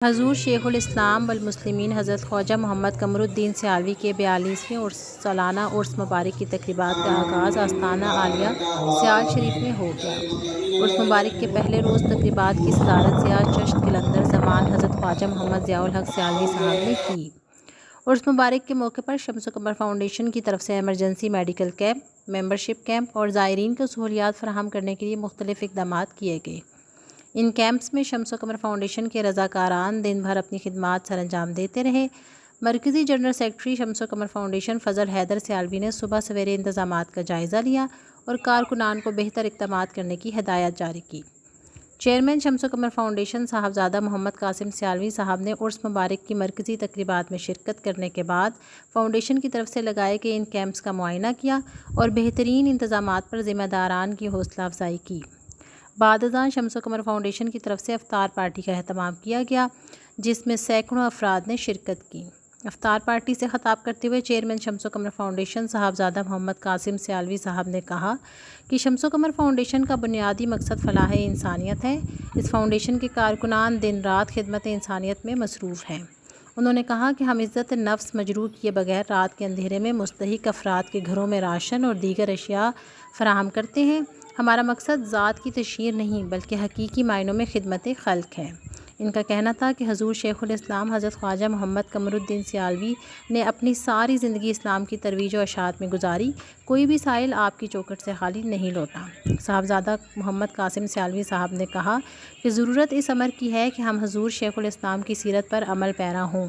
हजूर शेखुल इस्लाम वल मुस्लिमीन हज़रत ख्वाजा मोहम्मद कमरुद्दीन सियालवी के 42वें सालाना उर्स मुबारक की तकरीबात का आगाज़ आस्ताना आलिया सियाल शरीफ में हो गया। उर्स मुबारक के पहले रोज़ तकरीबात की सदारत सियाल चश्त कलंदर ज़मान हज़रत ख्वाजा मोहम्मद ज़ियाउल हक सियालवी साहब ने की। उर्स मुबारक के मौके पर शम्स कमर फाउंडेशन की तरफ से emergency medical camp, membership camp और ज़ायरीन को सहूलियात फराहम करने के लिए मुख्तलिफ इक़दाम किए गए। इन कैंप्स में शम्स कमर फाउंडेशन के रज़ाकारान दिन भर अपनी खिदमात सर अंजाम देते रहे। मरकज़ी जनरल सेक्रेटरी शम्स कमर फाउंडेशन फ़ज़ल हैदर सियालवी ने सुबह सवेरे इंतज़ामात का जायज़ा लिया और कारकुनान को बेहतर इक़दाम करने की हिदायत जारी की। चेयरमैन शम्स कमर फाउंडेशन साहबजादा मोहम्मद कासिम सियालवी साहब ने उर्स मुबारक की मरकज़ी तकरीबात में शिरकत करने के बाद फाउंडेशन की तरफ से लगाए गए इन कैंप्स का मुआयना किया और बेहतरीन इंतज़ामात पर ज़िम्मेदारान की हौसला अफजाई की। बाद शम्स कमर फाउंडेशन की तरफ से अफ्तार पार्टी का अहतमाम किया गया, जिसमें सैकड़ों अफराद ने शिरकत की। अफ्तार पार्टी से ख़ताब करते हुए चेयरमैन शम्स कमर फाउंडेशन साहबजादा मोहम्मद कासिम सियालवी साहब ने कहा कि शम्स कमर फाउंडेशन का बुनियादी मकसद फलाह इंसानियत है। इस फाउंडेशन के कारकुनान दिन रात खिदमत इंसानियत में मसरूफ़ हैं। उन्होंने कहा कि हम इज़्ज़त नफ्स मजरूह किए बगैर रात के अंधेरे में मुस्तहिक अफराद के घरों में राशन और दीगर अशिया फराहम करते हैं। हमारा मकसद ज़ात की तशहीर नहीं बल्कि हकीकी मायनों में खिदमत खल्क है। इनका कहना था कि हजूर शेखुल इस्लाम हज़रत ख्वाजा मोहम्मद कमरुद्दीन सियालवी ने अपनी सारी ज़िंदगी इस्लाम की तरवीज व अशात में गुजारी। कोई भी साइल आपकी चौखट से खाली नहीं लौटा। साहबजादा मोहम्मद कासिम सियालवी साहब ने कहा कि ज़रूरत इस अमर की है कि हम हजूर शेखुल इस्लाम की सीरत पर अमल पैरा हों।